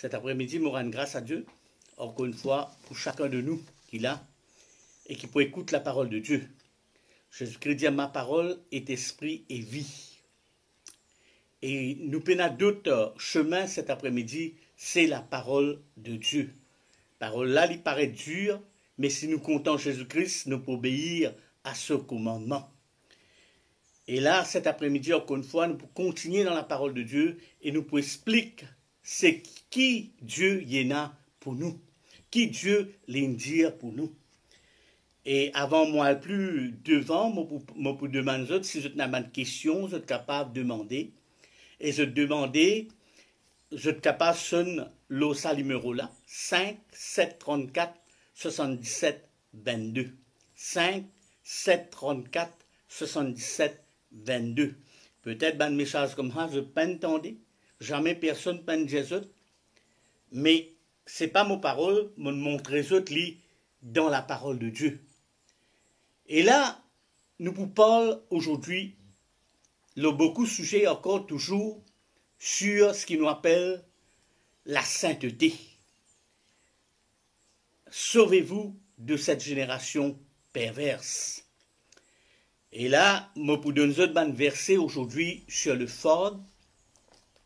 Cet après-midi, je rends grâce à Dieu, encore une fois, pour chacun de nous qui l'a et qui peut écouter la parole de Dieu. Jésus-Christ dit, ma parole est esprit et vie. Et nous prenons d'autres chemins cet après-midi, c'est la parole de Dieu. Parole là, il paraît dur, mais si nous comptons Jésus-Christ, nous pouvons obéir à ce commandement. Et là, cet après-midi, encore une fois, nous pouvons continuer dans la parole de Dieu et nous pouvons expliquer c'est qui Dieu y en a pour nous, qui Dieu l'indire pour nous. Et avant moi, plus devant, je peux demander si je n'ai pas de questions, je suis capable de demander. Et je demandais, je suis capable de sonner l'osa numéro là, 5 734 77 22. 5 734 77 22. Peut-être un message comme ça, je ne peux pas entendre. Jamais personne ne peut Jésus. Mais ce n'est pas mon parole, je montre les autres dans la parole de Dieu. Et là, nous vous parlons aujourd'hui, beaucoup de sujets encore toujours sur ce qui nous appelle la sainteté. Sauvez-vous de cette génération perverse. Et là, je vous donne un verset aujourd'hui sur le Ford.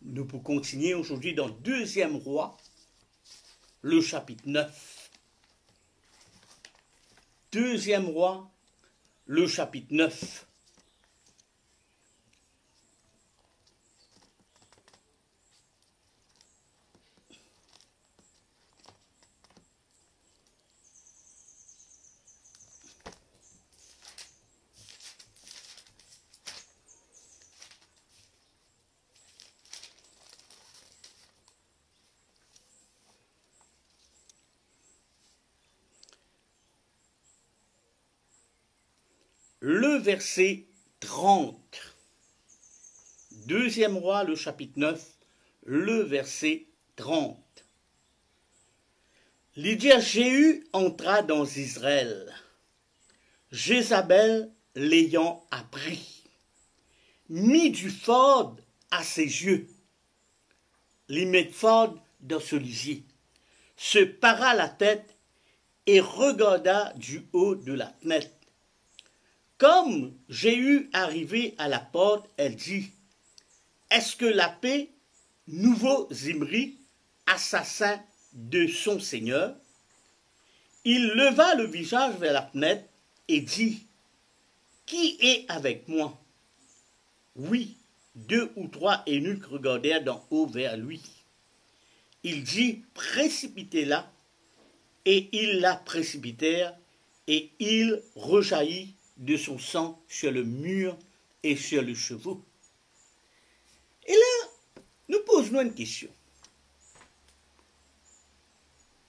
Nous pouvons continuer aujourd'hui dans 2e Roi, le chapitre 9. 2e Roi, le chapitre 9. Le verset 30. 2e Roi, le chapitre 9, le verset 30. Lydia Jéhu entra dans Israël, Jézabel l'ayant appris, mit du fard à ses yeux, l'y met fard dans ce lisier, se para la tête et regarda du haut de la fenêtre. Comme Jéhu arrivé à la porte, elle dit, « Est-ce que la paix, nouveau Zimri, assassin de son Seigneur ?» Il leva le visage vers la fenêtre et dit, « Qui est avec moi ?» Oui, 2 ou 3 eunuques regardèrent d'en haut vers lui. Il dit, « Précipitez-la » et ils la précipitèrent et il rejaillit de son sang sur le mur et sur le chevaux. Et là, nous posons une question.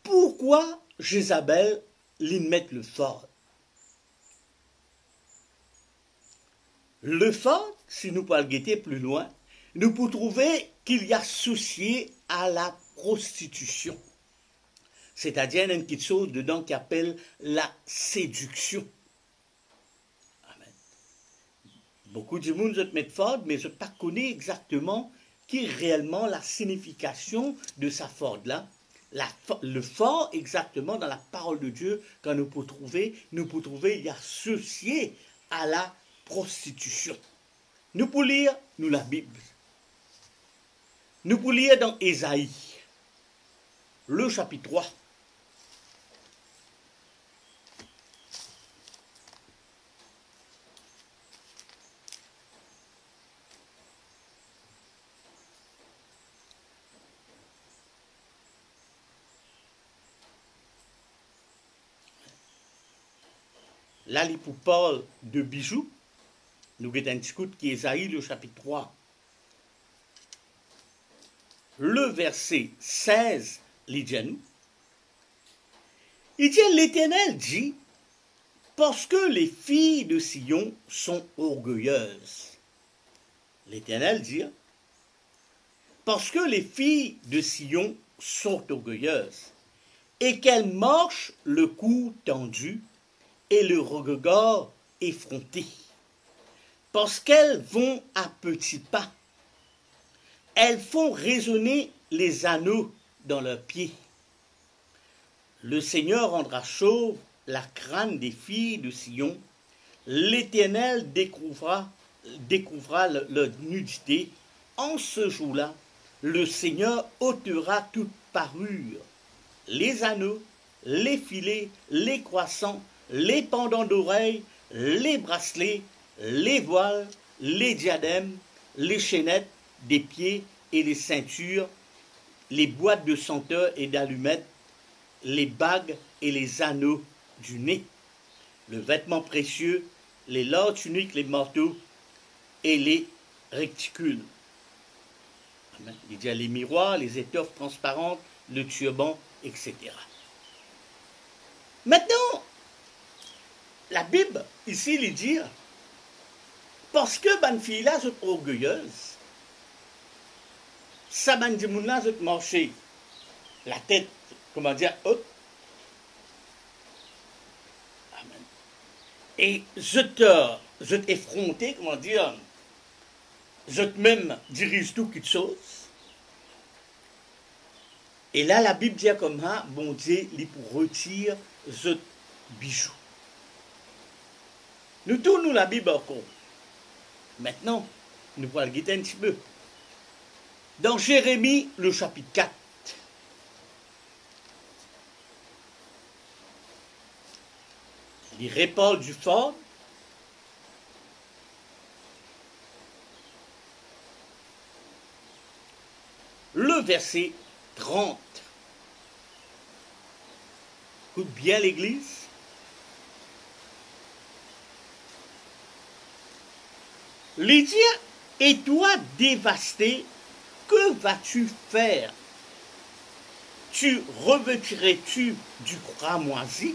Pourquoi Jézabel lui met le fard? Le fard, si nous pouvons le guetter plus loin, nous pouvons trouver qu'il y a associé à la prostitution. C'est-à-dire, il y a une petite chose dedans qui appelle la séduction. Beaucoup de monde se met fort, mais je ne connais pas exactement qui est réellement la signification de sa ford-là. Le fort exactement dans la parole de Dieu, quand nous pouvons trouver, il y a associé à la prostitution. Nous pouvons lire, nous la Bible. Nous pouvons lire dans Ésaïe, le chapitre 3. Là, il parle de bijoux. Nous avons un petit coup qui est Ésaïe, le chapitre 3. Le verset 16, il dit à nous. Il dit, l'Éternel dit, parce que les filles de Sion sont orgueilleuses. L'Éternel dit, parce que les filles de Sion sont orgueilleuses, et qu'elles marchent le cou tendu, et le regard effronté, parce qu'elles vont à petits pas. Elles font résonner les anneaux dans leurs pieds. Le Seigneur rendra chauve la crâne des filles de Sion. L'Éternel découvrira leur nudité. En ce jour-là, le Seigneur ôtera toute parure, les anneaux, les filets, les croissants, les pendants d'oreilles, les bracelets, les voiles, les diadèmes, les chaînettes des pieds et les ceintures, les boîtes de senteurs et d'allumettes, les bagues et les anneaux du nez, le vêtement précieux, les larges tuniques, les manteaux et les réticules. Amen. Il dit les miroirs, les étoffes transparentes, le turban, etc. Maintenant, la Bible, ici, il dit, parce que ban fille là, c'est orgueilleuse, ça ban di moun là, c'est marcher la tête, comment dire, haute. Amen. Et je t'ai effronté, comment dire, je te même dirige tout quelque chose. Et là, la Bible dit comme ça, bon Dieu, il pour retirer ce bijou. Nous tournons la Bible encore. Maintenant, nous allons guetter un petit peu. Dans Jérémie, le chapitre 4. Il répand du fort. Le verset 30. Écoute bien l'Église. Lydia, et toi dévasté, que vas-tu faire? Tu revêtirais-tu du cramoisi?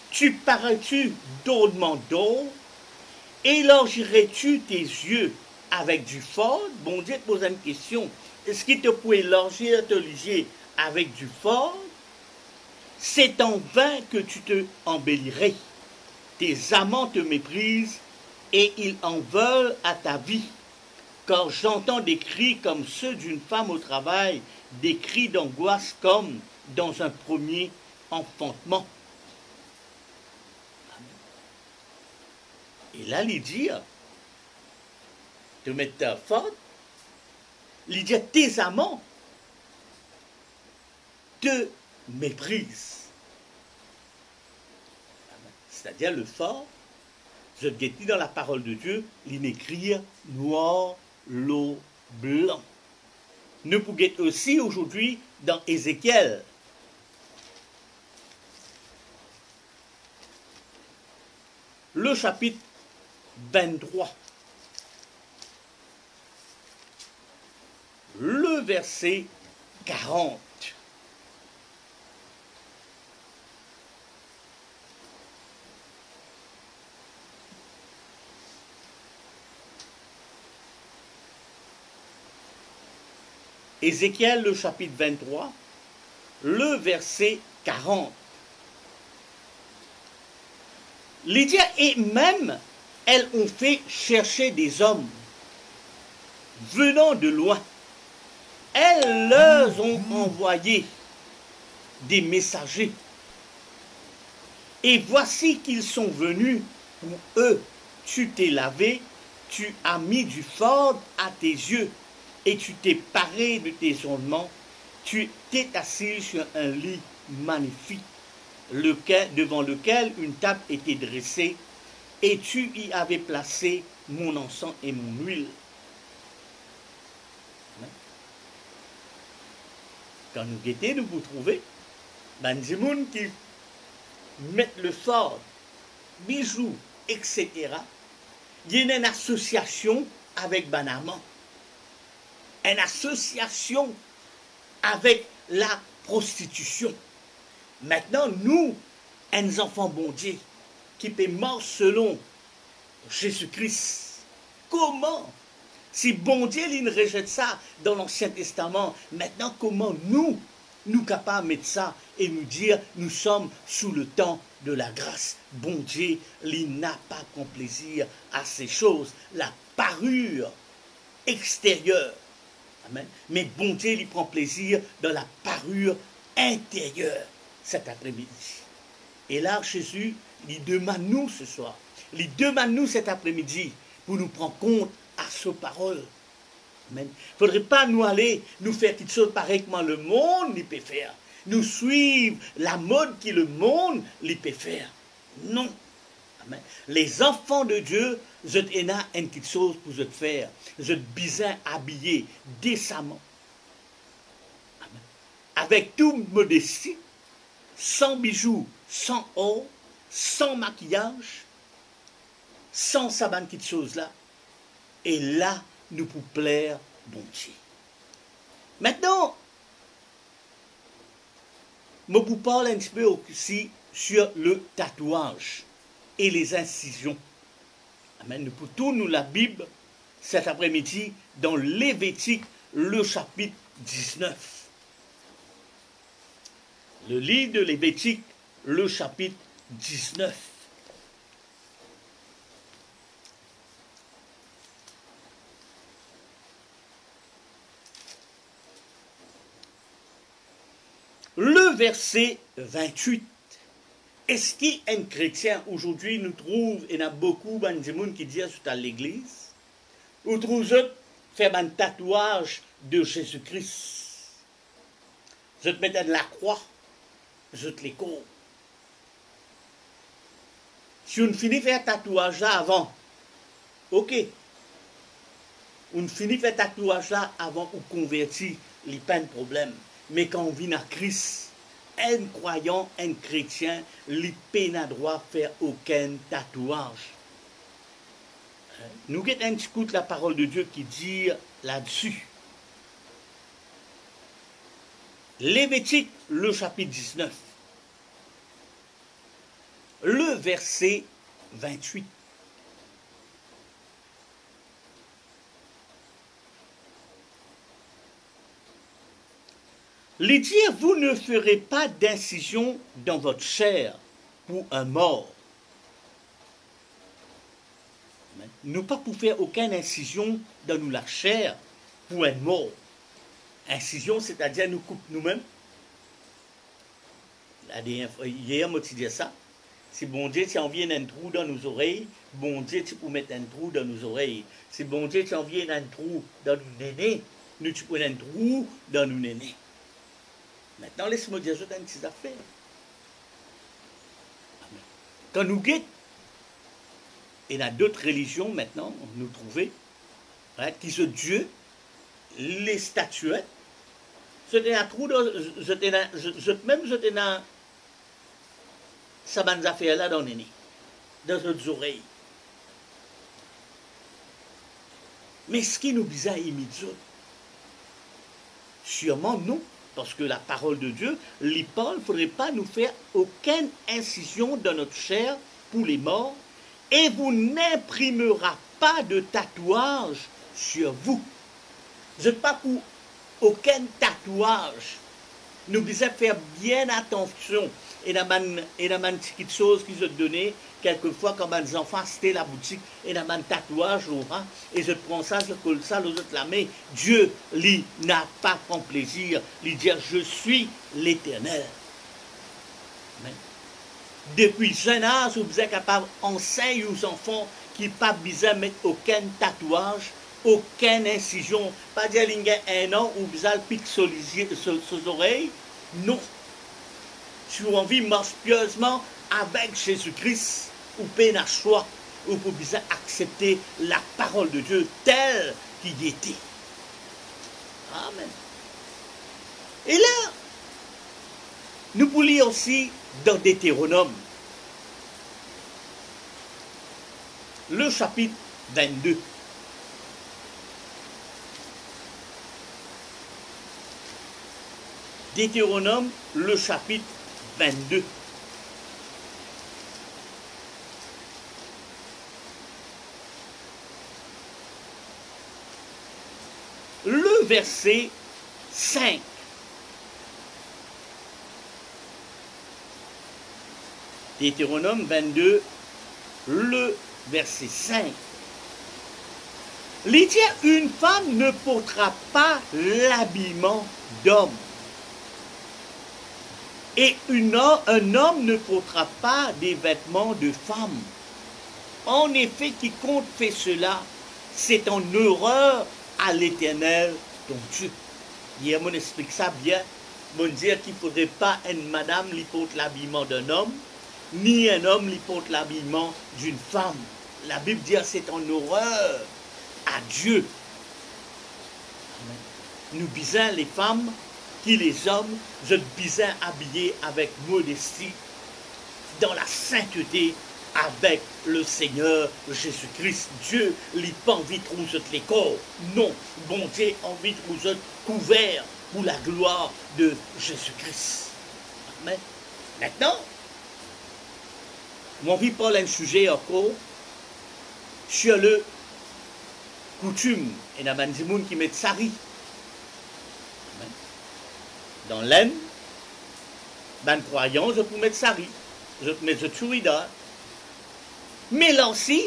Tu parais-tu d'ornement d'or? Élargirais-tu tes yeux avec du fort? Bon Dieu te pose une question. Est-ce qu'il te peut élargir tes yeux avec du fort? C'est en vain que tu te embellirais. Tes amants te méprisent et ils en veulent à ta vie. Car j'entends des cris comme ceux d'une femme au travail, des cris d'angoisse comme dans un premier enfantement. Et là, Lydie, te mettre ta faute, Lydie, tes amants te méprisent. C'est-à-dire le fort, je guettis dans la parole de Dieu, il écrit noir, l'eau, blanc. Nous pouvons aussi aujourd'hui dans Ézéchiel. Le chapitre 23. Le verset 40. Ézéchiel, le chapitre 23, le verset 40. Lydia et même, elles ont fait chercher des hommes venant de loin. Elles leur ont envoyé des messagers. Et voici qu'ils sont venus pour eux. Tu t'es lavé, tu as mis du fard à tes yeux. Et tu t'es paré de tes ornements, tu t'es assis sur un lit magnifique, devant lequel une table était dressée, et tu y avais placé mon encens et mon huile. Quand nous guettons, nous vous trouvez, ben des gens qui mettent le fard, bijoux, etc. Il y a une association avec Banamant. Une association avec la prostitution. Maintenant, nous, un enfant bon Dieu, qui peut mort selon Jésus-Christ, comment, si bon Dieu il rejette ça dans l'Ancien Testament, maintenant comment nous capables de mettre ça et nous dire nous sommes sous le temps de la grâce. Bon Dieu, il n'a pas comme plaisir à ces choses, la parure extérieure. Amen. Mais bon Dieu, il prend plaisir dans la parure intérieure cet après-midi. Et là, Jésus, il demande nous ce soir, il demande nous cet après-midi pour nous prendre compte à sa parole. Amen. Il ne faudrait pas nous aller, nous faire quelque chose pareil comme le monde il peut faire. Nous suivre la mode que le monde il peut faire. Non. Amen. Les enfants de Dieu, vous êtes quelque chose pour vous faire. Vous êtes bien habillés décemment. Amen. Avec toute modestie, sans bijoux, sans or, sans maquillage, sans saban quelque chose là. Et là, nous pour plaire bon Dieu. Maintenant, je vous parle un petit peu aussi sur le tatouage et les incisions. Amen. Nous pouvons nous la Bible cet après-midi dans Lévitique, le chapitre 19. Le livre de Lévitique, le chapitre 19. Le verset 28. Est-ce qu'un chrétien aujourd'hui nous trouve, et il y a beaucoup de gens qui disent à l'église, ou trouve faire un tatouage de Jésus-Christ. Je te mettais de la croix, je te les cours. Si on finit faire un tatouage là avant, ok. On finit faire un tatouage là avant ou converti, il n'y a pas de problème. Mais quand on vient à Christ, un croyant, un chrétien, il n'a pas droit de faire aucun tatouage. Nous écoutons la parole de Dieu qui dit là-dessus. Lévitique, le chapitre 19, le verset 28. Il dit, vous ne ferez pas d'incision dans votre chair pour un mort. Nous pas pour faire aucune incision dans nous la chair pour un mort. Incision, c'est-à-dire nous coupe nous-mêmes. Hier, moi, tu dis ça. Si bon Dieu, tu envies un trou dans nos oreilles, bon Dieu, tu peux mettre un trou dans nos oreilles. Si bon Dieu, tu envies un trou dans nos nénés, nous, tu peux un trou dans nos nénés. Maintenant, laisse-moi dire, je donne ces affaires. Quand nous guettons, il y a d'autres religions maintenant, nous trouvons, hein, qui se Dieu, les statuettes, c'était un trou, même j'étais dans ça bonnes affaires là dans les nez, dans nos oreilles. Mais ce qui nous bizarre immédiat, sûrement non, parce que la parole de Dieu, il parle, il ne faudrait pas nous faire aucune incision dans notre chair pour les morts, et vous n'imprimerez pas de tatouage sur vous. Je ne pas pour aucun tatouage. Nous devons faire bien attention. Et dans une petite chose qu'ils ont donné, quelquefois, quand les enfants c'était la boutique, et dans un tatouage, et je prends ça, je colle ça, l'autre la main. Dieu, lui, n'a pas prend plaisir, lui dire, je suis l'Éternel. Depuis jeune âge, vous êtes capable d'enseigner aux enfants qui n'ont pas besoin de mettre aucun tatouage, aucune incision, pas dire qu'il y a un an où vous avez pixelisé ses oreilles. Non. Si vous avez envie de marcher pieusement avec Jésus-Christ, ou peine à choix, ou pour bien accepter la parole de Dieu telle qu'il était. Amen. Et là, nous pouvons lire aussi dans Deutéronome, le chapitre 22. Deutéronome, le chapitre 22. Le verset 5. Deutéronome 22, le verset 5. Il dit, une femme ne portera pas l'habillement d'homme. Et un homme ne portera pas des vêtements de femme. En effet, quiconque fait cela, c'est en horreur à l'Éternel, ton Dieu. Hier, on explique ça bien. On dit qu'il ne faudrait pas une madame qui porte l'habillement d'un homme, ni un homme qui porte l'habillement d'une femme. La Bible dit que c'est en horreur à Dieu. Nous bisons les femmes, qui les hommes, je bisons habillés avec modestie, dans la sainteté, avec le Seigneur Jésus-Christ. Dieu n'a pas envie de trouver les corps. Non, bon Dieu a envie de trouver couvert pour la gloire de Jésus-Christ. Amen. Maintenant, mon vie parle un sujet encore sur le coutume. Et il y a des gens qui mettent sari. Dans l'aine, ben croyant, je peux mettre sari. Je peux mettre chouida. Mais là aussi,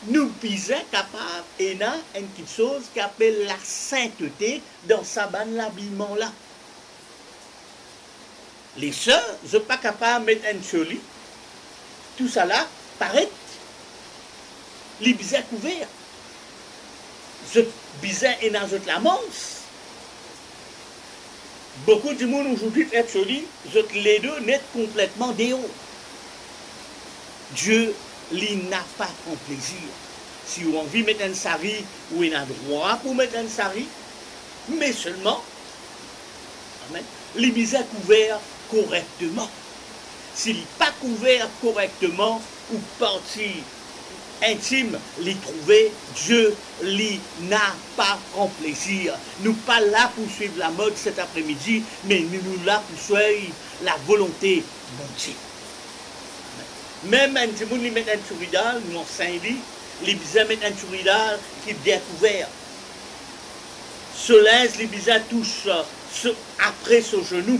nous sommes capables, et il y a une petite chose qui appelle la sainteté dans sa ban l'habillement là. Les sœurs, je ne suis pas capable de mettre un choli. Tout ça là, paraît. Les bisins couverts. Je bisins et dans la manche. Beaucoup de monde aujourd'hui fait choli, les deux net complètement déhauts. Dieu il n'a pas ton plaisir. Si vous avez envie de mettre un sari, vous avez droit pour mettre un sari, mais seulement, amen, les misères couverts correctement. S'il n'est pas couvert correctement, ou partie intime, les trouver, Dieu n'a pas en plaisir. Nous pas là pour suivre la mode cet après-midi, mais nous là pour suivre la volonté de mon Dieu. Même un petit monde qui met un chouridal, nous en Saint-Lit, les bizarres mettent un chouridal qui est bien couvert. Cela, les bizarres touchent après ce genou.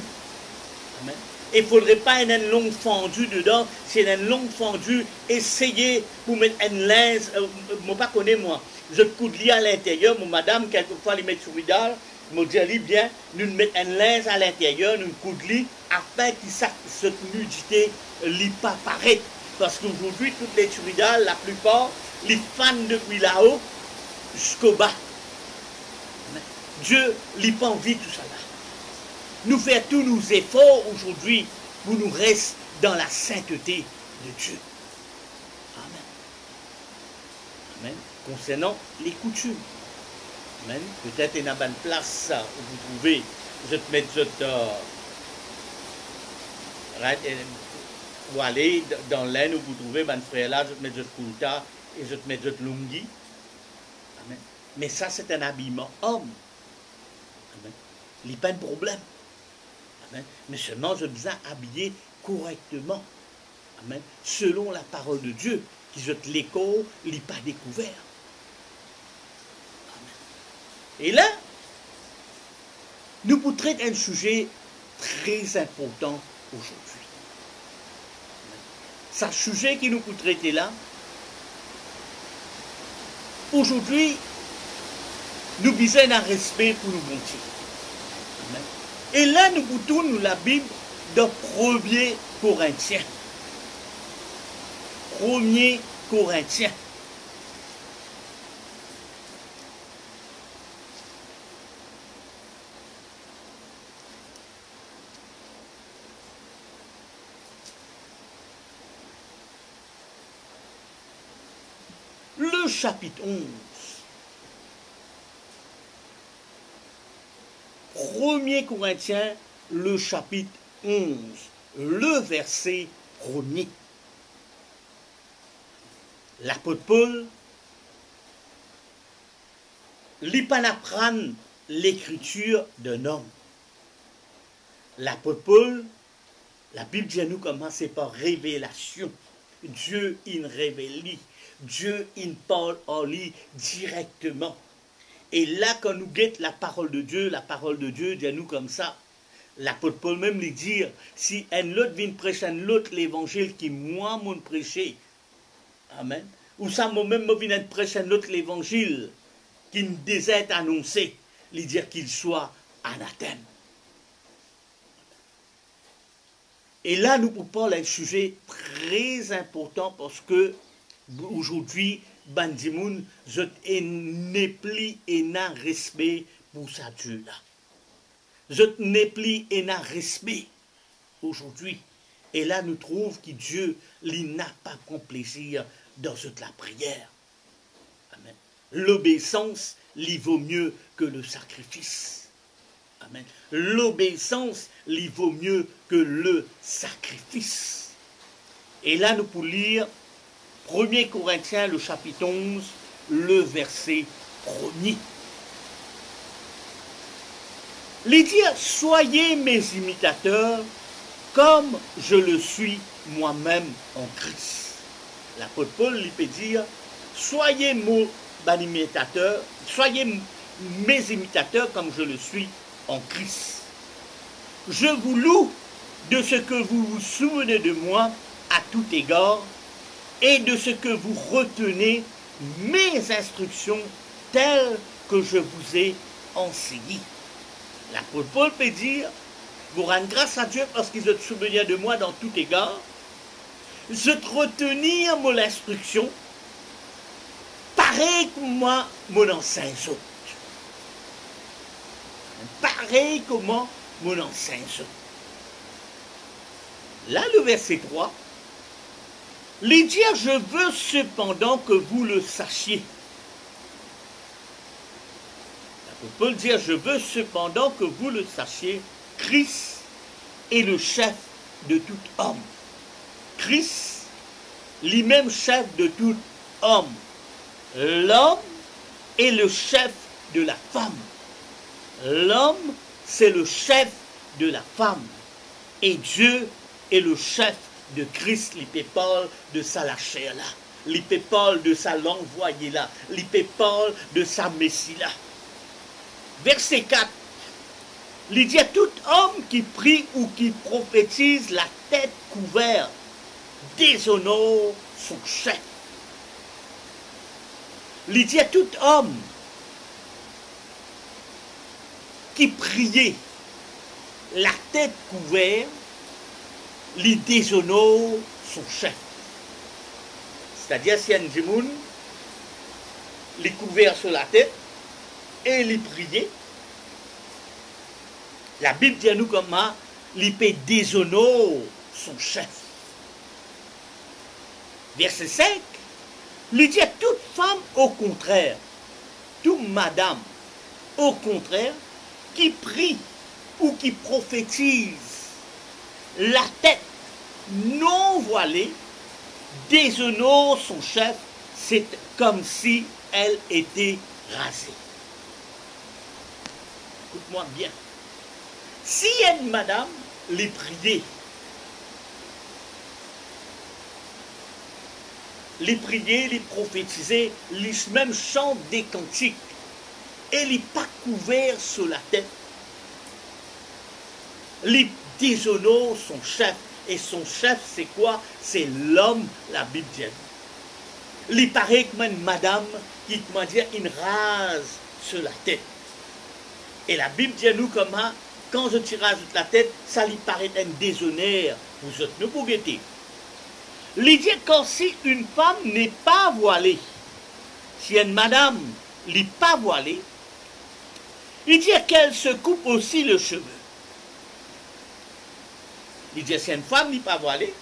Amen. Il ne faudrait pas une longue fendue dedans. C'est une longue fendue. Essayez pour mettre une linge. Moi, pas connais moi. Je coude à l'intérieur. Mon madame, quelquefois, les met sur l'idal. Je dis bien, nous mettons une linge à l'intérieur, nous coude afin que cette nudité ne pas paraître. Parce qu'aujourd'hui, toutes les turidales, la plupart, les fans depuis là-haut jusqu'au bas. Dieu n'a pas envie de tout ça là. Nous faisons tous nos efforts aujourd'hui pour nous rester dans la sainteté de Dieu. Amen. Amen. Concernant les coutumes. Amen. Peut-être il y a une place où vous trouvez, je te mets ou aller dans l'aine où vous trouvez, ben frère là, je te mets de kulta et je te mets de lungi. Amen. Mais ça, c'est un habillement homme. Amen. Il n'y a pas de problème. Amen. Mais seulement je besoin habiller correctement. Amen. Selon la parole de Dieu, qui jette l'écho, il n'est pas découvert. Amen. Et là, nous vous traitons un sujet très important aujourd'hui. Ce sujet qui nous peut traiter là, aujourd'hui, nous besoin un respect pour nous bon Dieu. Amen. Et là, nous tournons la Bible de 1er Corinthiens. 1er Corinthiens. Le chapitre 11. 1er Corinthiens, le chapitre 11, le verset 1er. L'apôtre Paul, il pas apprendre l'écriture d'un homme. L'apôtre Paul, la Bible dit à nous commencer par révélation. Dieu, il révèle. Dieu, il parle en lui directement. Et là, quand nous guettons la parole de Dieu dit à nous comme ça. L'apôtre Paul même lui dit, si un autre vient prêcher un autre l'évangile qui moi m'ont prêché, amen, ou ça moi-même vient prêcher un autre l'évangile qui ne désire annoncer, lui dire qu'il soit anathème. Et là, nous pouvons parler d'un sujet très important parce que aujourd'hui, Bandimoun, je n'ai plus un respect pour sa Dieu là. Je n'ai plus un respect aujourd'hui. Et là, nous trouvons que Dieu, il n'a pas grand plaisir dans toute la prière. Amen. L'obéissance, il vaut mieux que le sacrifice. Amen. L'obéissance, il vaut mieux que le sacrifice. Et là, nous pouvons lire 1 Corinthiens, le chapitre 11, le verset 1er. Il dit, soyez mes imitateurs, comme je le suis moi-même en Christ. L'apôtre Paul lui peut dire, soyez mes imitateurs comme je le suis en Christ. Je vous loue de ce que vous vous souvenez de moi à tout égard et de ce que vous retenez mes instructions telles que je vous ai enseignées. L'apôtre Paul peut dire, vous rendre grâce à Dieu parce qu'il se souvient de moi dans tout égard, je te retenir mon instruction, pareil que moi, mon enseigne autres. Pareil comment mon enseigne autres. Là, le verset 3, les dire, je veux cependant que vous le sachiez. L'apôtre Paul dit, je veux cependant que vous le sachiez, Christ est le chef de tout homme. Christ, lui-même chef de tout homme. L'homme est le chef de la femme. L'homme, c'est le chef de la femme. Et Dieu est le chef de Christ, il parle de sa lâcher là. Il parle de sa l'envoyer là. Il parle de sa messie là. Verset 4. Il dit à tout homme qui prie ou qui prophétise la tête couverte déshonore son chef. Il dit à tout homme qui priait la tête couverte, il déshonore son chef. C'est-à-dire si un djimoun, il couvert sur la tête et il priait, la Bible dit à nous comment il peut déshonorer son chef. Verset 5, il dit à toute femme au contraire, toute madame au contraire, qui prie ou qui prophétise la tête non voilée, déshonore son chef, c'est comme si elle était rasée. Écoute-moi bien. Si une madame les priait, les prophétisait, les même chante des cantiques, et les pas couverts sur la tête, les déshonore son chef. Et son chef, c'est quoi? C'est l'homme, la Bible dit. Il paraît que une madame qui, comment dire, une rase sur la tête. Et la Bible dit à nous comment, quand je tire toute la tête, ça lui paraît un déshonneur. Vous êtes nous pour guetter. Il dit quand si une femme n'est pas voilée, si une madame n'est pas voilée, il dit qu'elle se coupe aussi le cheveu. Il dit si une femme n'est pas voilée,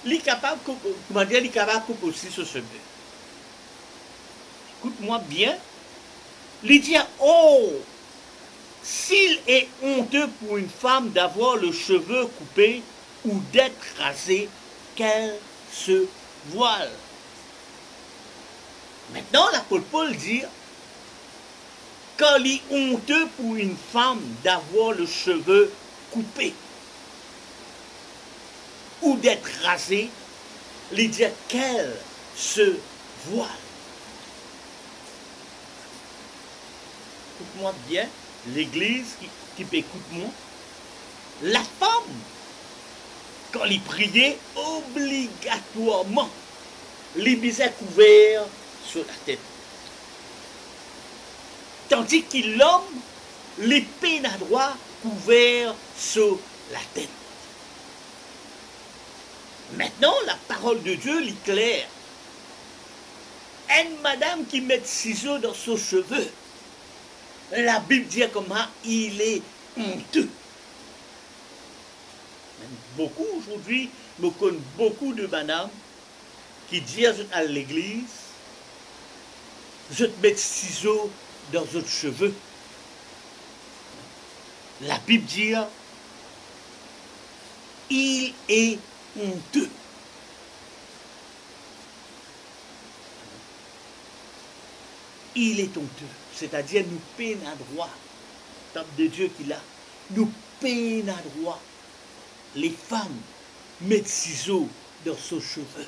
elle est capable de couper aussi ce cheveu. Écoute-moi bien. Il dit oh, s'il est honteux pour une femme d'avoir le cheveu coupé ou d'être rasée, qu'elle se voile. Maintenant, l'apôtre Paul dit, quand il est honteux pour une femme d'avoir le cheveu coupé ou d'être rasée, il dit qu'elle se voile. Écoute-moi bien, l'église qui peut écouter-moi, la femme, quand il priait, obligatoirement, les bisets couverts sur la tête. Tandis que l'homme, l'épée n'a droit couvert sur la tête. Maintenant, la parole de Dieu est claire. Une madame qui met ciseaux dans ses cheveux, la Bible dit comment il est honteux. Beaucoup aujourd'hui, me connaissent beaucoup de madames qui disent à l'église, je te mets ciseaux dans vos cheveux. La Bible dit, il est honteux. Il est honteux. C'est-à-dire, nous peine à droit. Tant de Dieu qu'il a, nous peine à droit. Les femmes mettent ciseaux dans ses cheveux.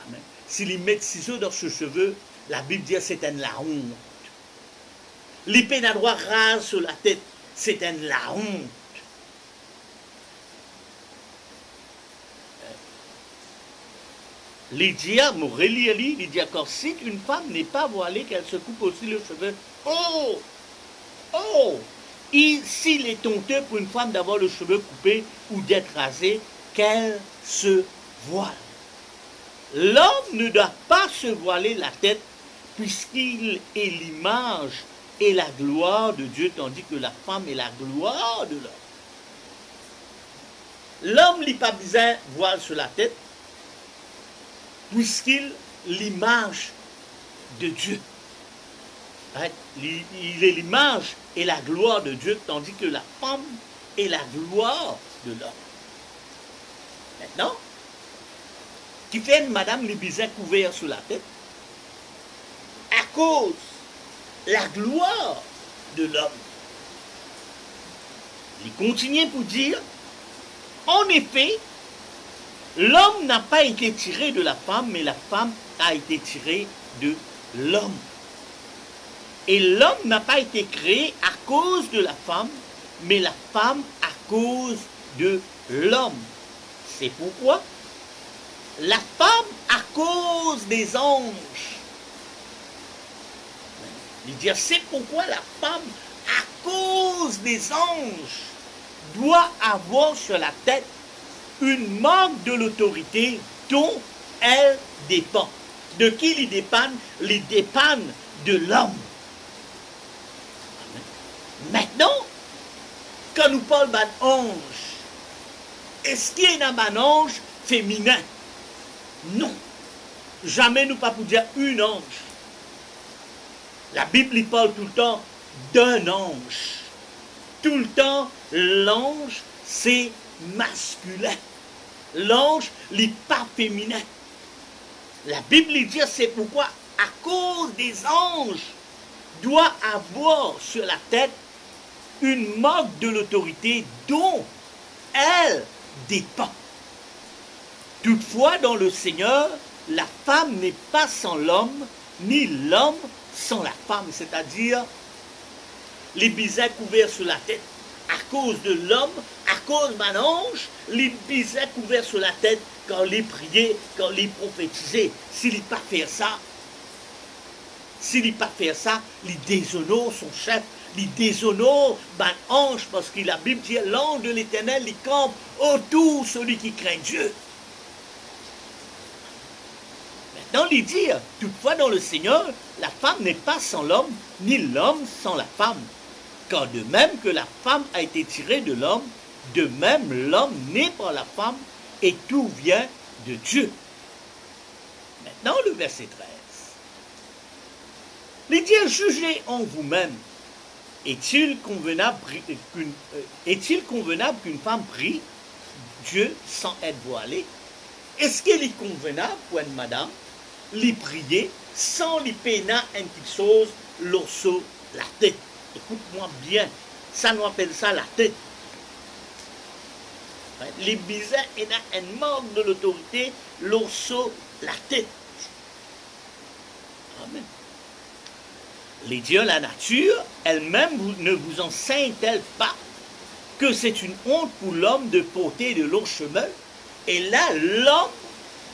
Amen. S'ils mettent ciseaux dans ses cheveux, la Bible dit c'est la honte. Les peines à droit rasent sur la tête, c'est la honte. Lydia, Lydia si une femme n'est pas voilée, qu'elle se coupe aussi les cheveux. Oh! Oh! S'il est honteux pour une femme d'avoir le cheveu coupé ou d'être rasé, qu'elle se voile. L'homme ne doit pas se voiler la tête puisqu'il est l'image et la gloire de Dieu, tandis que la femme est la gloire de l'homme. L'homme n'a pas besoin de voile sur la tête puisqu'il est l'image de Dieu. Il est l'image et la gloire de Dieu, tandis que la femme est la gloire de l'homme. Maintenant, qui fait une madame les bisins couverts sur la tête, à cause de la gloire de l'homme. Il continue pour dire, en effet, l'homme n'a pas été tiré de la femme, mais la femme a été tirée de l'homme. Et l'homme n'a pas été créé à cause de la femme, mais la femme à cause de l'homme. C'est pourquoi la femme à cause des anges. Il dit, c'est pourquoi la femme à cause des anges doit avoir sur la tête une marque de l'autorité dont elle dépend. De qui il dépend? Il dépend de l'homme. Maintenant, quand nous parlons d'un ange, est-ce qu'il y a un ange féminin? Non. Jamais nous pas pour dire une ange. La Bible parle tout le temps d'un ange. Tout le temps, l'ange, c'est masculin. L'ange n'est pas féminin. La Bible dit, c'est pourquoi, à cause des anges, doit avoir sur la tête une marque de l'autorité dont elle dépend. Toutefois, dans le Seigneur, la femme n'est pas sans l'homme, ni l'homme sans la femme, c'est-à-dire les bisins couverts sur la tête à cause de l'homme, à cause d'un ange, les bisins couverts sur la tête quand les priait, quand les prophétisait. S'il n'est pas faire ça, il déshonore son chef, il déshonore un ange, parce que la Bible dit l'ange de l'Éternel, il campe autour celui qui craint Dieu. Maintenant, il dit, toutefois dans le Seigneur, la femme n'est pas sans l'homme, ni l'homme sans la femme. Car de même que la femme a été tirée de l'homme, de même l'homme naît par la femme, et tout vient de Dieu. Maintenant, le verset 13. Il dit, jugez en vous-même. Est-il convenable qu'une femme prie Dieu sans être voilée? Est-ce qu'il est convenable pour une madame lui prier sans lui peiner une petite chose l'osso la tête? Écoute-moi bien, ça nous appelle ça la tête. Les bisins, il y a un manque de l'autorité l'osso la tête. Amen. Les dieux, la nature, elle-même ne vous enseigne-t-elle pas que c'est une honte pour l'homme de porter de longs cheveux? Et là, l'homme,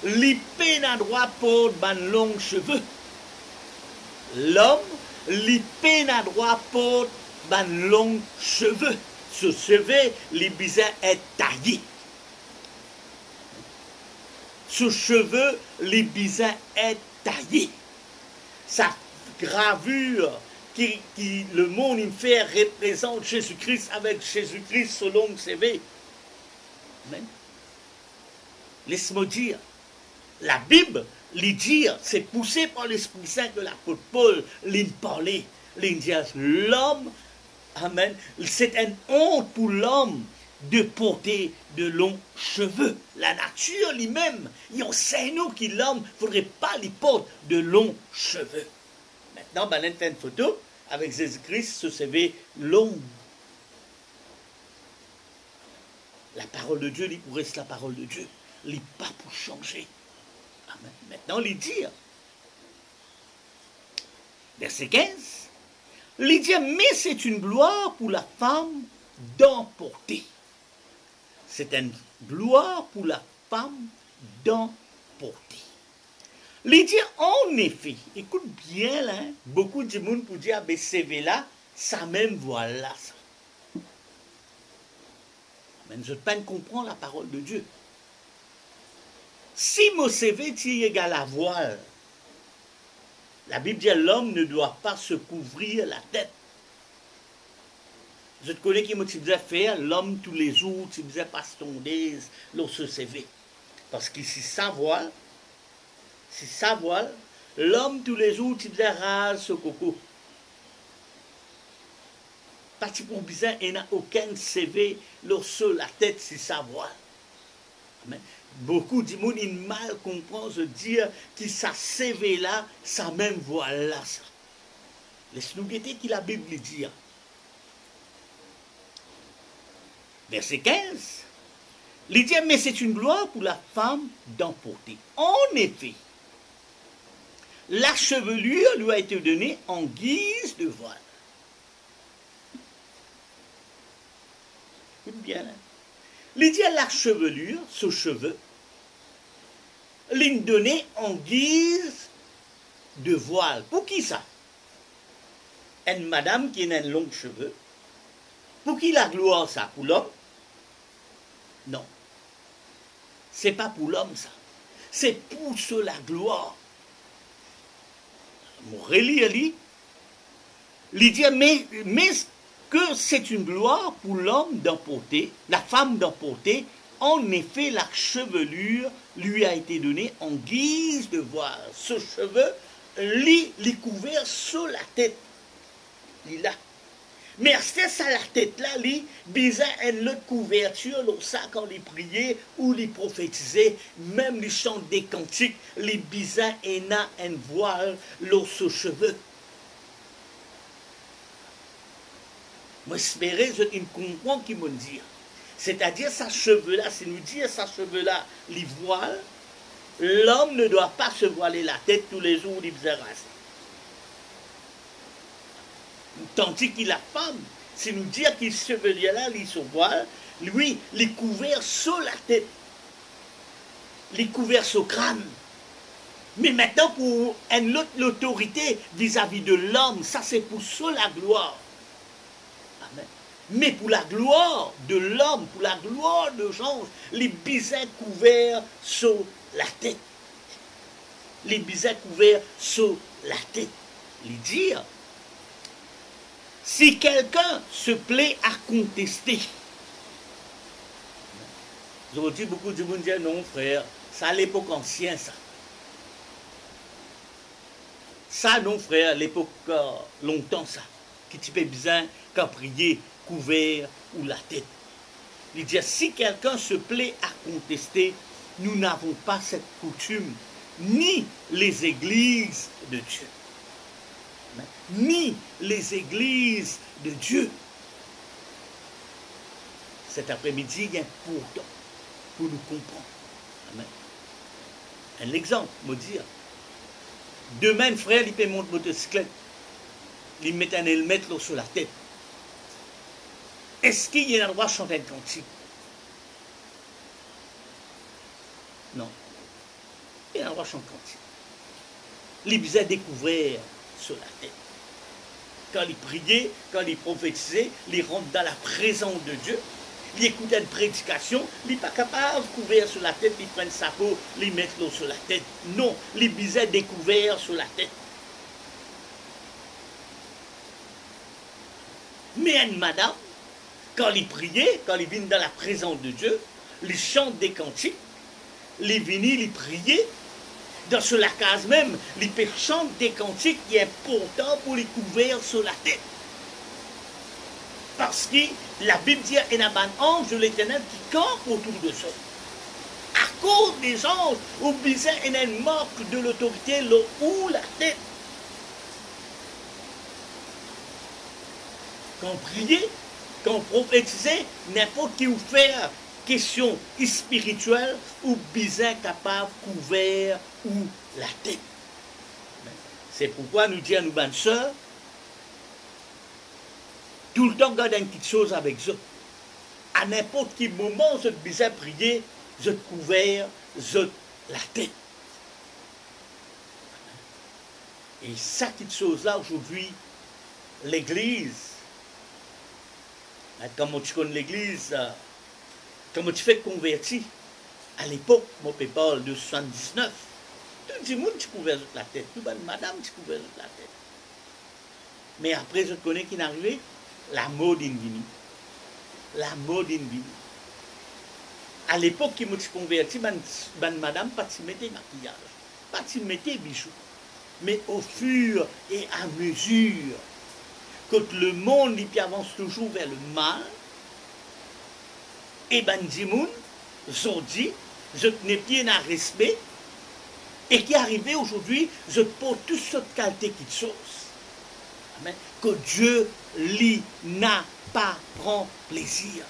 lui peine à droit pour de longs cheveux. L'homme, les peines à droit portent ban longs cheveux. Ce cheveu, les bizarres est taillé. Ce cheveu, les bizarres est taillé. Sa gravure qui le monde il fait représente Jésus-Christ avec Jésus-Christ selon CV. Amen. Laisse-moi dire, la Bible, les dire, c'est poussé par l'Esprit Saint de l'apôtre Paul, l'in parler, l'in dire, l'homme, amen, c'est une honte pour l'homme de porter de longs cheveux. La nature lui-même, il enseigne nous que l'homme ne faudrait pas lui porter de longs cheveux. Maintenant, ben, on fait une photo avec Jésus-Christ, ce CV long. La parole de Dieu, il reste la parole de Dieu. Il n'est pas pour changer. Amen. Maintenant, il dit, verset 15, il dit, mais c'est une gloire pour la femme d'emporter. C'est une gloire pour la femme d'emporter. Il dit, en effet, écoute bien, là, beaucoup de monde pour dire, ben, CV là, ça même voilà ça. Mais je peine comprendre la parole de Dieu. Si mon CV est égal à voile, la Bible dit l'homme ne doit pas se couvrir la tête. Je te connais qui me disait faire l'homme tous les jours, tu disais pas tondaise, lorsque CV. Parce que si ça voile, l'homme tous les jours, tu disais rase ce coco. Parce que pour bizarre, il n'y a aucun CV lorsque la tête, si ça voile. Amen. Beaucoup de monde ils mal comprennent se dire que ça CV là, ça même voilà ça. Laisse-nous guetter qui la Bible dit. Verset 15. Il dit, mais c'est une gloire pour la femme d'emporter. En effet, la chevelure lui a été donnée en guise de voile. Écoute bien, hein? Il dit à la chevelure, ce cheveu, il donné en guise de voile. Pour qui ça? Une madame qui a un long cheveu. Pour qui la gloire ça? Pour l'homme? Non. C'est pas pour l'homme ça. C'est pour ceux la gloire. Mon relire, il dit, mais que c'est une gloire pour l'homme d'emporter, la femme d'emporter, en effet, la chevelure lui a été donnée en guise de voile. Ce cheveu, il couvert sur la tête. Il là. Mais c'est ça la tête là, il bizarre une autre couverture, ça quand il priait ou il prophétisait, même les chants des cantiques, les bizarres et un voile sur ce cheveu. Moi, j'espérais une comprend qui me dit. C'est-à-dire, sa cheveux-là, c'est nous dire sa cheveux-là, les voiles, l'homme ne doit pas se voiler la tête tous les jours, il faisait race. Tandis que la femme, c'est nous dire qu'il se cheveux-là, il se voile, lui, il est couvert sur la tête, il est couvert sur le crâne. Mais maintenant, pour une autre autorité vis-à-vis de l'homme, ça c'est pour ça la gloire. Mais pour la gloire de l'homme, pour la gloire de Jean, les bisins couverts sur la tête. Les bisins couverts sur la tête. Les dire, si quelqu'un se plaît à contester, aujourd'hui beaucoup de monde disent non frère, ça à l'époque ancienne ça. Ça non frère, l'époque longtemps ça. Qui tu peux bien qu'à prier couvert ou la tête. Il dit, si quelqu'un se plaît à contester, nous n'avons pas cette coutume, ni les églises de Dieu, ni les églises de Dieu. Cet après-midi, il y a un pourtant pour nous comprendre. Amen. Un exemple, me dire, demain, frère, il peut monter motocyclette, il met un helmet sur la tête. Est-ce qu'il y a un endroit chanter un cantique? Non. Il y a un endroit chanter un cantique. Les bisous découvert sur la tête. quand il priait, quand il prophétisait, il rentre dans la présence de Dieu. Il écoute une prédication, il n'est pas capable de couvrir sur la tête, il prend sa peau, il met l'eau sur la tête. Non, il bisait découvert sur la tête. Mais une madame, quand il priait, quand il vient dans la présence de Dieu, il chante des cantiques, il venait, il priait, dans la case même, il peut chanter des cantiques qui est important pour les couvrir sur la tête. Parce que la Bible dit qu'il y a un ange de l'Éternel qui campe autour de ça. À cause des anges, au besoin, il y a une marque de l'autorité, le ou la tête. Quand on priait, quand on prophétisait, n'importe qui vous fait question spirituelle ou besoin capable couvert ou la tête. C'est pourquoi nous disons à nos bonnes sœurs, tout le temps garder une petite chose avec eux. À n'importe quel moment, je besoin prier, je couvert, je la tête. Et ça petite chose-là, aujourd'hui, l'Église, comment tu connais l'Église, comment tu fais convertir, à l'époque, mon père parle de 79, tout le monde tu couvert la tête, tout le madame tu couvert la tête. Mais après, je connais qui est arrivé, la mode invini. La mode invini. À l'époque, qui m'a converti, madame, pas de mettre maquillage, pas de mettre bijoux. Mais au fur et à mesure que le monde il avance toujours vers le mal, et ben dimoun, je dis, je n'ai bien un respect, et qui est arrivé aujourd'hui, je porte toute cette qualité qui te chose. Amen. Que Dieu lui n'a pas prend plaisir.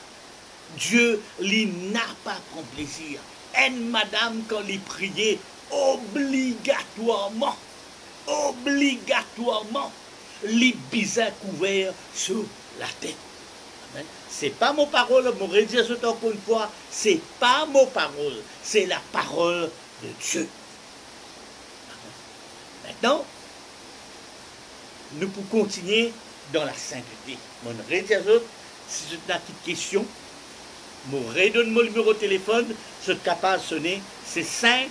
Dieu lui n'a pas prend plaisir. Et madame, quand il priait, obligatoirement, les bisins couverts sur la tête. Amen. C'est pas mon parole, mon redire ça encore une fois, c'est pas mon parole, c'est la parole de Dieu. Amen. Maintenant, nous pouvons continuer dans la sainteté. Mon redire si je n'ai une question, mon redonne mon numéro de téléphone, je suis capable de sonner, c'est 5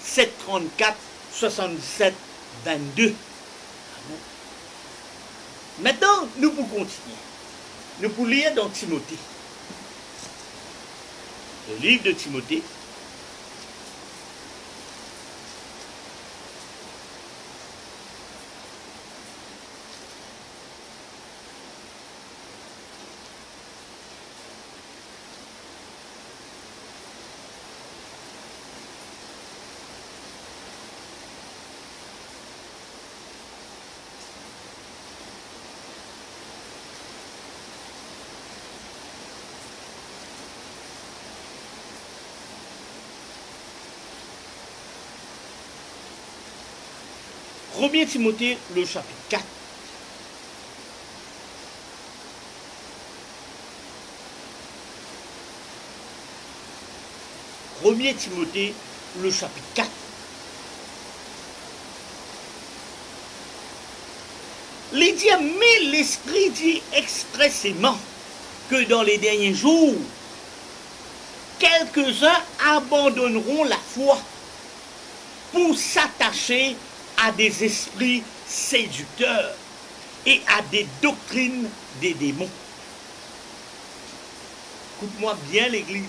734 77 22. Maintenant, nous pouvons continuer. Nous pouvons lire dans Timothée. Le livre de Timothée. Premier Timothée, le chapitre 4. Premier Timothée, le chapitre 4. Les dit, mais l'Esprit dit expressément que dans les derniers jours, quelques-uns abandonneront la foi pour s'attacher à des esprits séducteurs et à des doctrines des démons. Écoute-moi bien l'Église.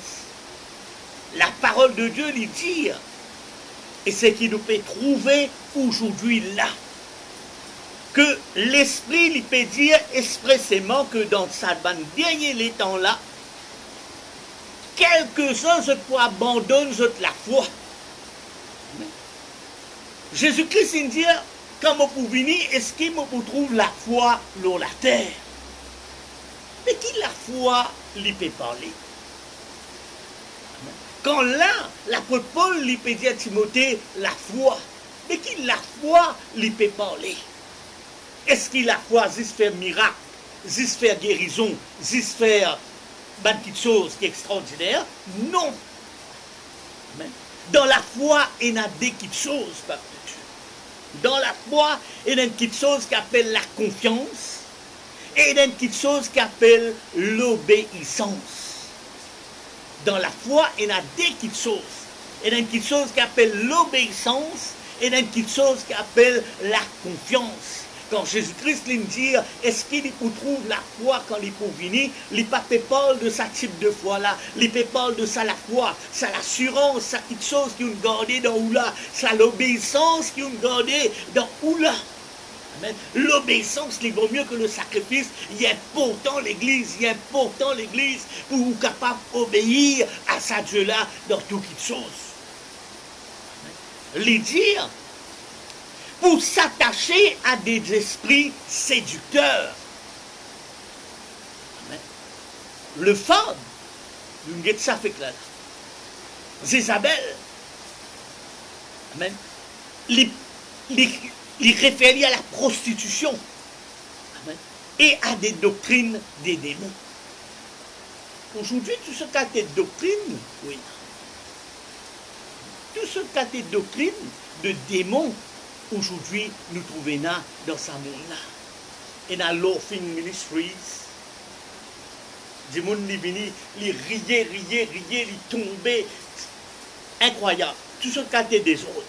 La parole de Dieu lui dit, et c'est qu'il nous peut trouver aujourd'hui là, que l'Esprit lui peut dire expressément que dans sa dernier temps là, quelques-uns abandonnent la foi. Jésus-Christ il dit, quand on peut venir, est-ce qu'il peut trouver la foi dans la terre? Mais qui la foi lui peut parler? Quand là, l'apôtre Paul lui peut dire à Timothée la foi, mais qui la foi lui peut parler? Est-ce qu'il la foi juste faire miracle, juste faire guérison, juste faire une petite chose qui est extraordinaire? Non. Dans la foi, il y a des petites choses, peuple de Dieu. Dans la foi, il y a une petite chose qui appelle la confiance. Et il y a une petite chose qui appelle l'obéissance. Dans la foi, il y a des petites choses. Il y a une petite chose qui appelle l'obéissance et il y a une petite chose qui appelle la confiance. Quand Jésus-Christ lui dit, est-ce qu'il trouve la foi quand il peut venir, il ne parle de sa type de foi-là, il parle de ça la foi, ça l'assurance, ça quelque chose qui est gardé dans Oula, ça l'obéissance qui est gardé dans Oula. L'obéissance, il vaut mieux que le sacrifice. Il est important l'église, il est important l'église pour vous capable d'obéir à sa Dieu-là dans toutes choses. Les dire, pour s'attacher à des esprits séducteurs. Le femme, nous avons ça fait là. Isabelle, amen. Il réfère à la prostitution. Amen. Et à des doctrines des démons. Aujourd'hui, tout ce cas de doctrine, oui. Tout ce cas de doctrine de démons, aujourd'hui, nous trouvons là dans ce monde-là. Et dans l'Orphan Ministries, des gens qui viennent, ils riaient, ils tombaient. Incroyable. Tout ce cas de désordre.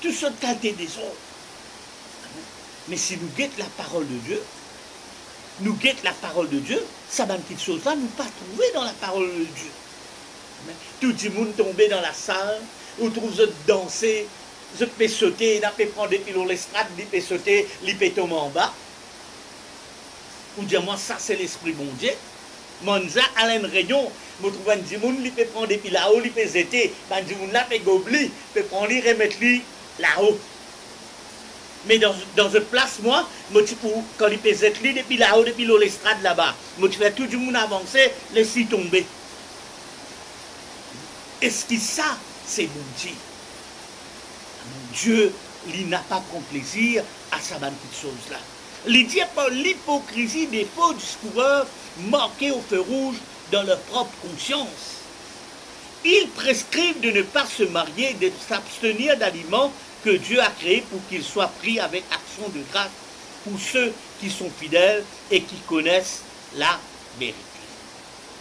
Tout ce cas de désordre. Mais si nous guettons la parole de Dieu, nous guettons la parole de Dieu, ça va une petite chose-là, nous ne pas trouver dans la parole de Dieu. Tout le monde tombé dans la salle, vous trouvez danser, vous pouvez sauter, vous pouvez prendre des kilos l'estrade, vous pouvez sauter, vous pouvez tomber en bas. Ou dire, moi, ça c'est l'esprit bon Dieu. Monza, Alain Rayon, vous trouvez un dimoun, vous pouvez prendre des pieds là-haut, vous pouvez zéter, un dimoun là, vous pouvez gobler, vous pouvez prendre lui, remettre lui là-haut. Mais dans une place, moi, quand il peut zéter lui, depuis là-haut, depuis l'estrade là-bas, je fais tout le monde avancer, laissez tomber. Est-ce que ça, c'est bon Dieu? Dieu, il n'a pas pris plaisir à sa petite chose-là. Il dit par l'hypocrisie des faux discoureurs marqués au feu rouge dans leur propre conscience. Ils prescrivent de ne pas se marier, de s'abstenir d'aliments que Dieu a créés pour qu'ils soient pris avec action de grâce pour ceux qui sont fidèles et qui connaissent la vérité.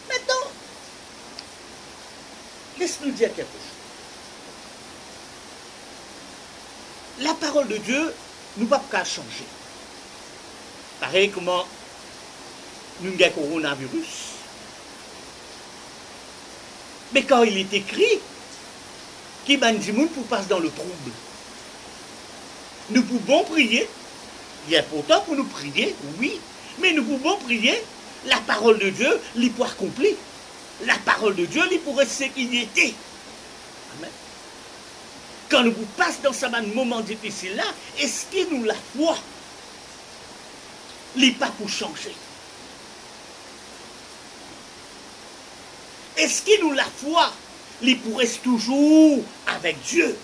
Maintenant, laisse-nous dire quelque chose. La parole de Dieu, nous ne pouvons pas changer. Pareil comment nous avons le coronavirus. Mais quand il est écrit, qui m'a dit pour passer dans le trouble. Nous pouvons prier. Il est important pour nous prier, oui. Mais nous pouvons prier. La parole de Dieu, il peut accomplir. La parole de Dieu, il pourrait sécurité. Amen. Quand nous passons dans ce moment difficile-là, est-ce que nous la foi? Il n'est pas pour changer. Est-ce que nous la foi? Il pourrait rester toujours avec Dieu.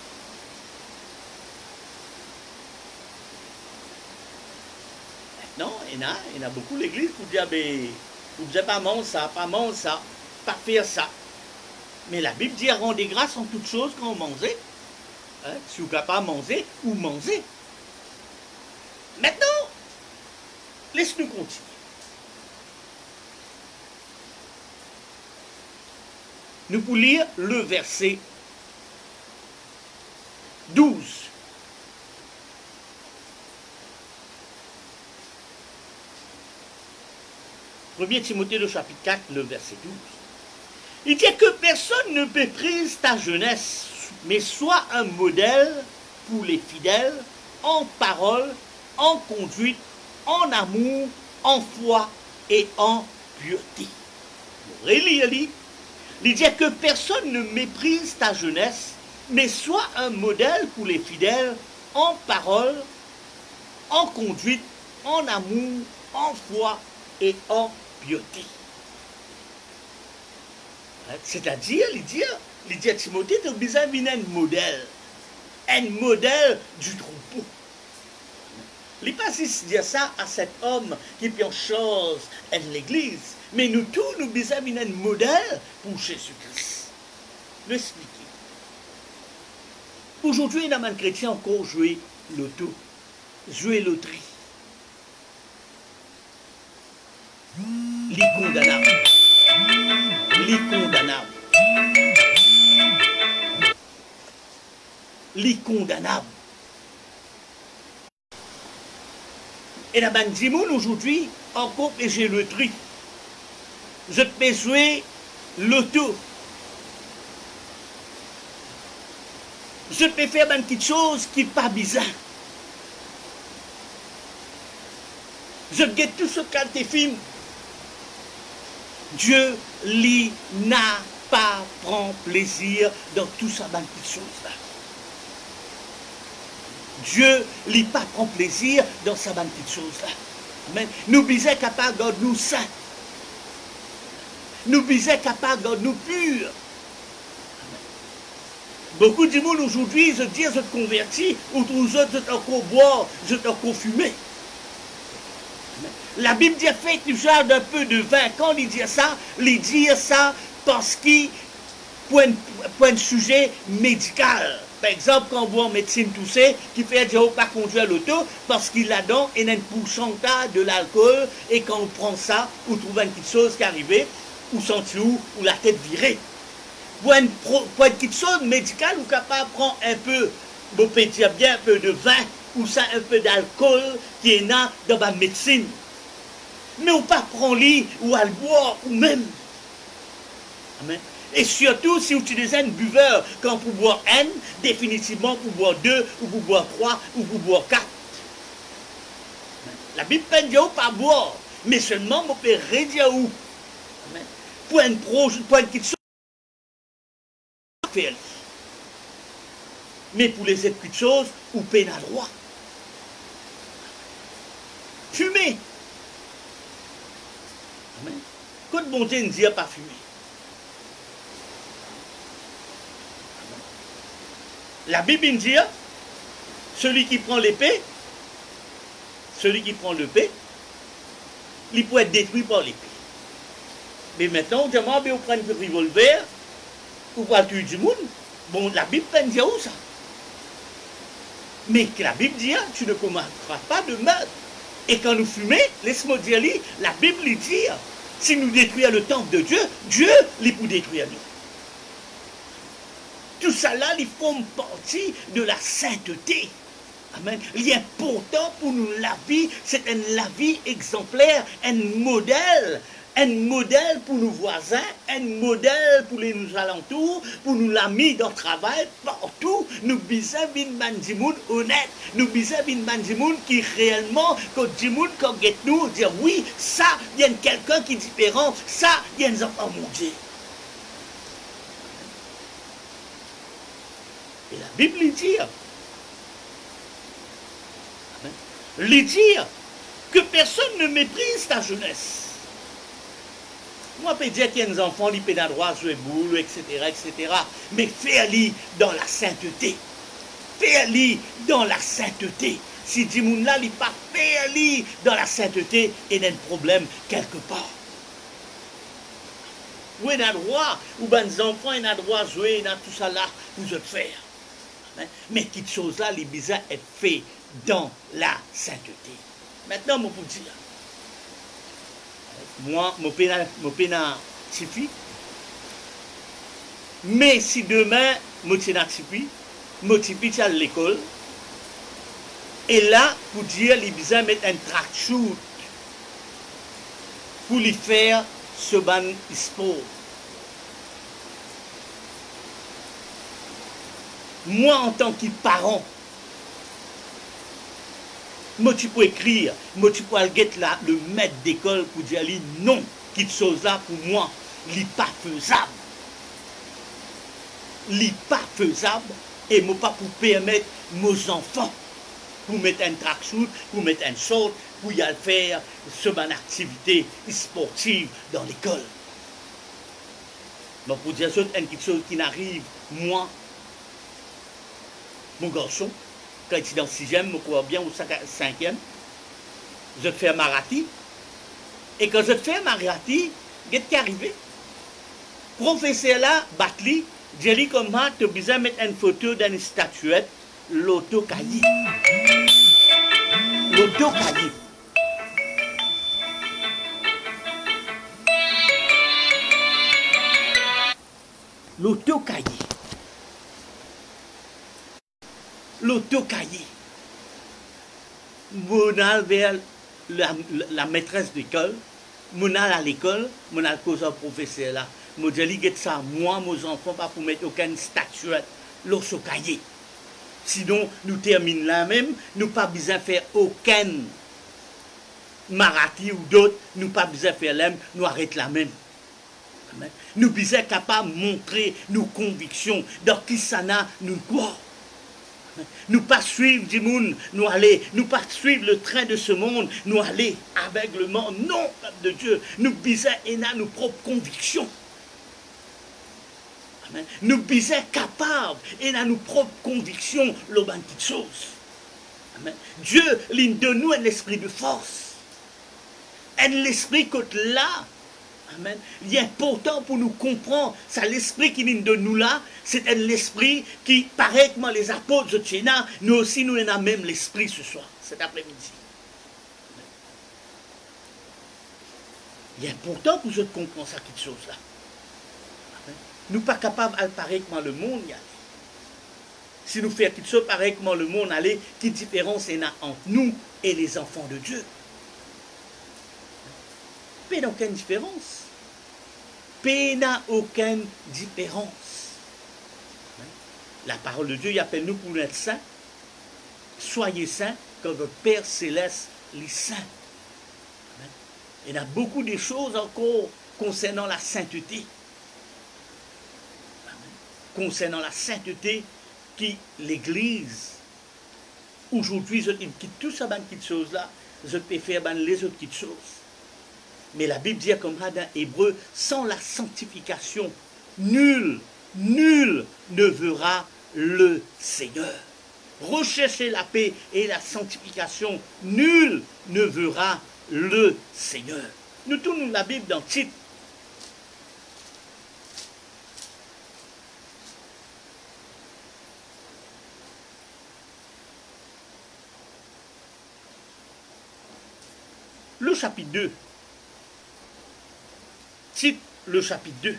Maintenant, il y en a beaucoup l'église pour dire, vous ne devez pas manger ça, pas faire ça. Mais la Bible dit, rendez grâce en toutes choses quand on mange. Hein, si vous ne pouvez pas manger, ou manger. Maintenant, laisse-nous continuer. Nous pouvons lire le verset 12. Premier Timothée, le chapitre 4, le verset 12. Il dit que personne ne méprise ta jeunesse, mais sois un modèle pour les fidèles, en parole, en conduite, en amour, en foi et en pureté. Il dit que personne ne méprise ta jeunesse, mais sois un modèle pour les fidèles, en parole, en conduite, en amour, en foi et en pureté. C'est-à-dire, il dit à Timothée, tu as besoin d'un modèle. Un modèle du troupeau. Il n'est pas si dire ça à cet homme qui est en chose de l'église. Mais nous tous, nous besoin d'un modèle pour Jésus-Christ. L'expliquer. Aujourd'hui, il y a un chrétien encore joué l'auto. jouer loterie. Les condamnables. Les condamnables. Les condamnables. Et la bande Dimoun aujourd'hui, encore et j'ai le truc. Je peux jouer l'auto. Je peux faire une petite chose qui n'est pas bizarre. Je guette tout ce qu'elle te filme. Dieu, lui, n'a pas prend plaisir dans tout ça, dans petites choses-là. Dieu, lui, pas prend plaisir dans sa petite chose-là. Amen. Nous bisons capables de nous saints. Nous bisons capables de nous purs. Beaucoup de monde aujourd'hui, je dis, je te convertis, ou je te encore boire, je te encore fumer. La Bible dit, faites du genre d'un peu de vin. Quand il dit ça parce qu'il point un sujet médical. Par exemple, quand on voit en médecine toussée, qui fait dire pas conduire l'auto parce qu'il a dans et un pourcentage de l'alcool et quand on prend ça, on trouve une petite chose qui est arrivée, ou senti ou la tête virée. Pour une petite chose médicale, ou capable de prendre un peu, on peut dire bien un peu de vin, ou ça un peu d'alcool qui est là dans la médecine. Mais on ne peut pas prendre lit ou à le boire ou même. Amen. Et surtout, si vous utilisez un buveur, quand vous boire un, définitivement pour boire 2, ou pour boire 3, ou pour boire 4. La Bible ne dit pas boire, mais seulement on peut redire où. Pour une petite chose, mais pour les autres petites choses, vous payez à droit. Fumer. Amen. Quand bon Dieu ne dit pas fumer. La Bible dit, celui qui prend l'épée, il peut être détruit par l'épée. Mais maintenant, on demande, on prend un revolver, ou pas tuer du monde. Bon, la Bible ne dit où ça? Mais la Bible dit, tu ne commettras pas de meurtre. Et quand nous fumons, laisse-moi dire, la Bible dit, si nous détruisons le temple de Dieu, Dieu les peut détruire nous. Tout ça là, ils font partie de la sainteté. Amen. Il est important pour nous la vie, c'est la vie exemplaire, un modèle pour nos voisins, un modèle pour les nous alentours, pour nous l'ami dans le travail, partout. Nous bisons une bandimoun honnête, nous bisons une bandimoun qui réellement, quand dimoun, quand get nous, dire oui, ça, il y a quelqu'un qui est différent, ça, il y a un enfant, mon Dieu. Et la Bible lui dit que personne ne méprise ta jeunesse. Moi, je peux dire qu'il y a des enfants, ils peuvent droit jouer boule, etc., etc. Mais fais-le dans la sainteté. Fais-le dans la sainteté. Si Dimoun là, il pas fais-le dans la sainteté, il y a un problème quelque part. Où il a droit, où les enfants, il a droit de jouer, dans tout ça là, vous êtes faire. Mais cette chose-là, les bizarres est fait dans la sainteté. Maintenant, je peux dire, moi, je suis un petit fille, mais si demain, je suis un petit fille, je suis à l'école, et là, pour dire, les bizarres mettent un track-shoot pour lui faire ce ban sport. Moi, en tant que parent, moi, tu peux écrire, moi, tu peux aller là, le maître d'école pour dire non, cette chose-là, pour moi, n'est pas faisable. N'est pas faisable, et moi, pas pour permettre nos enfants, pour mettre un track-shoot, pour mettre un short, pour y aller faire ce ban activité sportive dans l'école. Donc, pour dire quelque chose qui n'arrive, moi, mon garçon, quand il est dans le 6e, je crois bien, ou 5e, je te fais un marathi. Et quand je te fais un marathi, qu'est-ce qui est arrivé? Professeur là, Batli, dit comme ça, tu as besoin de mettre une photo d'une statuette, l'auto-cahier. l'auto-cahier. L'auto-cahier. L'auto-cahier. Mon al vers la maîtresse d'école, mon al à l'école, mon al cause au professeur là. Mon dis ça, moi, mes enfants, pas pour mettre aucune statuette, l'auto-cahier. Sinon, nous terminons là même, nous pas besoin de faire aucun marathi ou d'autres, nous pas besoin de faire l'aime, nous arrêtons là même. Amen. Nous besoin capables de montrer nos convictions, dans qui ça n'a, nous quoi. Nous pas suivre du monde, nous aller, nous pas suivre le train de ce monde, nous aller aveuglement. Non, peuple de Dieu, nous besoin et nos propres convictions. Amen. Nous besoin capables et nos propres convictions, le ban de choses. Amen. Dieu, l'une de nous, est l'esprit de force. Est l'esprit que là. Amen. Il est important pour nous comprendre, c'est l'esprit qui vient de nous là, c'est l'esprit qui, pareil comme les apôtres de Tchéna, nous aussi nous avons même l'esprit ce soir, cet après-midi. Il est important pour nous comprendre ça, quelque chose là. Amen. Nous ne sommes pas capables de pareil comme le monde y aller. Si nous faisons quelque chose pareil comme le monde aller, quelle différence il y a entre nous et les enfants de Dieu? Mais il n'y a aucune différence. Il n'y a aucune différence. La parole de Dieu il appelle nous pour être saints. Soyez saints comme votre Père Céleste les saints. Il y a beaucoup de choses encore concernant la sainteté. Concernant la sainteté qui l'Église, aujourd'hui, je quitte tout ça, petites choses-là, je peux faire les autres petites choses. Mais la Bible dit comme ça dans Hébreu, sans la sanctification, nul ne verra le Seigneur. Recherchez la paix et la sanctification, nul ne verra le Seigneur. Nous tournons la Bible dans Tite. Le chapitre 2. Tite, le chapitre 2.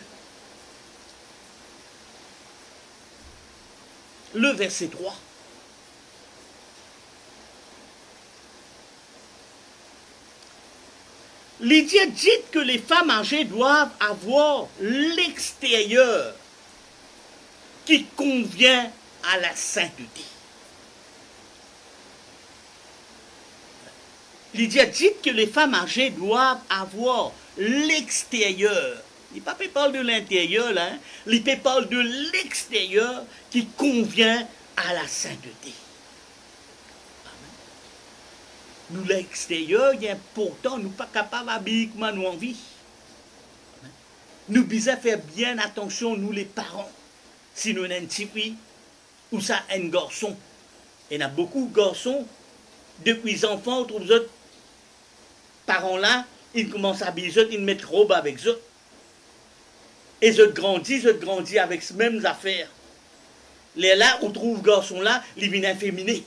Le verset 3. Lydia dit que les femmes âgées doivent avoir l'extérieur qui convient à la sainteté. Lydia dit que les femmes âgées doivent avoir l'extérieur. Il ne parle de l'intérieur, là. Hein? Il parle de l'extérieur qui convient à la sainteté. Nous, l'extérieur, il est important, nous ne sommes pas capables d'habiller comme nous envie. Nous devons faire bien attention, nous les parents. Si nous avons un petit fille, ou ça un garçon. Il y a beaucoup de garçons, depuis les enfants, trouve autres parents là, ils commencent à habiller, ils mettent robe avec eux. Et je grandis avec ces mêmes affaires. Les là, on trouve garçon là, ils viennent inféminés.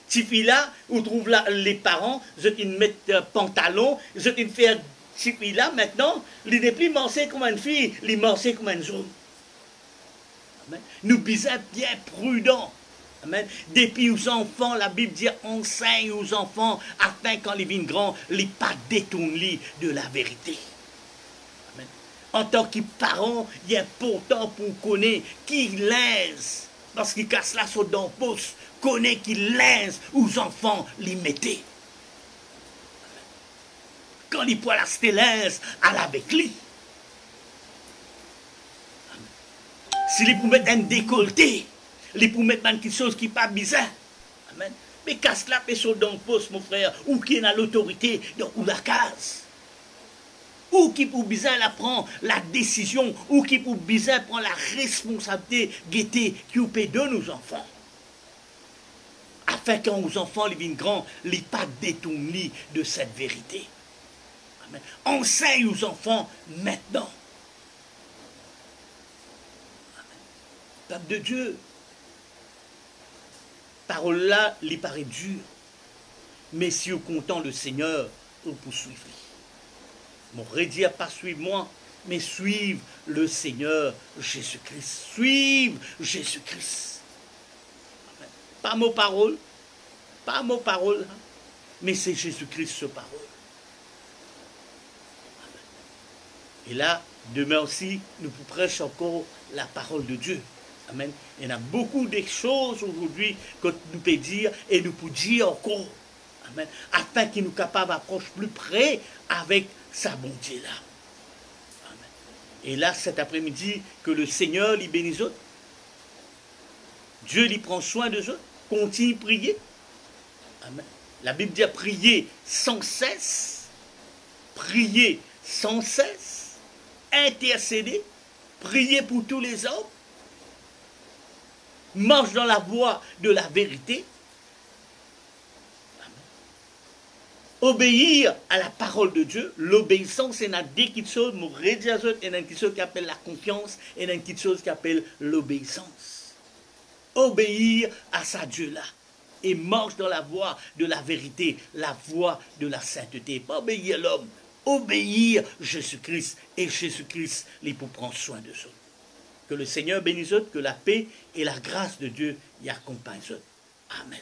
Ces filles-là, on trouve là les parents, ils mettent pantalon, ils font ces filles-là, maintenant, ils n'est plus mancés comme une fille, ils mancés comme un homme. Nous sommes bien prudents. Amen. Depuis aux enfants, la Bible dit enseigne aux enfants afin quand ils viennent grands, ils ne pas détournent de la vérité. Amen. En tant que parents, il est important pour connaître qui l'aise, parce qu'il casse la saute dans le poste, connaît qui l'aise aux enfants, les mettez. Quand il peut la stélèse, à avec lui. S'il peut mettre un décolleté, il peut mettre quelque chose qui n'est pas bizarre. Amen. Mais casse la personne dans le poste, mon frère, ou qui est à l'autorité, ou la case. Ou qui pour bizarre la prend la décision, ou qui pour bizarre prend la responsabilité, guetter, qui peut donner nos enfants. Afin quand nos enfants les viennent grands, les pas détournés de cette vérité. Amen. Enseigne aux enfants maintenant. Peuple de Dieu, parole là, il paraît dur. Mais si vous comptez le Seigneur, vous poursuivez. Mon redire pas suivre moi, mais suivre le Seigneur Jésus-Christ. Suivre Jésus-Christ. Pas mon parole, mais c'est Jésus-Christ ce parole. Et là, demain aussi, nous prêchons encore la parole de Dieu. Amen. Il y en a beaucoup de choses aujourd'hui que nous pouvons dire et nous pouvons dire encore. Amen. Afin qu'il nous capable d'approcher plus près avec sa bonté là. Amen. Et là, cet après-midi, que le Seigneur lui bénisse eux. Dieu lui prend soin de eux. Continue de prier. Amen. La Bible dit prier sans cesse. Prier sans cesse. Intercéder. Prier pour tous les hommes. Marche dans la voie de la vérité. Obéir à la parole de Dieu. L'obéissance, c'est une des choses, mon rédiation, et une chose qui appelle la confiance, et une chose qui appelle l'obéissance. Obéir à sa Dieu-là. Et marche dans la voie de la vérité, la voie de la sainteté. Pas obéir l'homme, obéir Jésus-Christ. Et Jésus-Christ, il peut prendre soin de ça. Que le Seigneur bénisse, que la paix et la grâce de Dieu y accompagnent. Amen.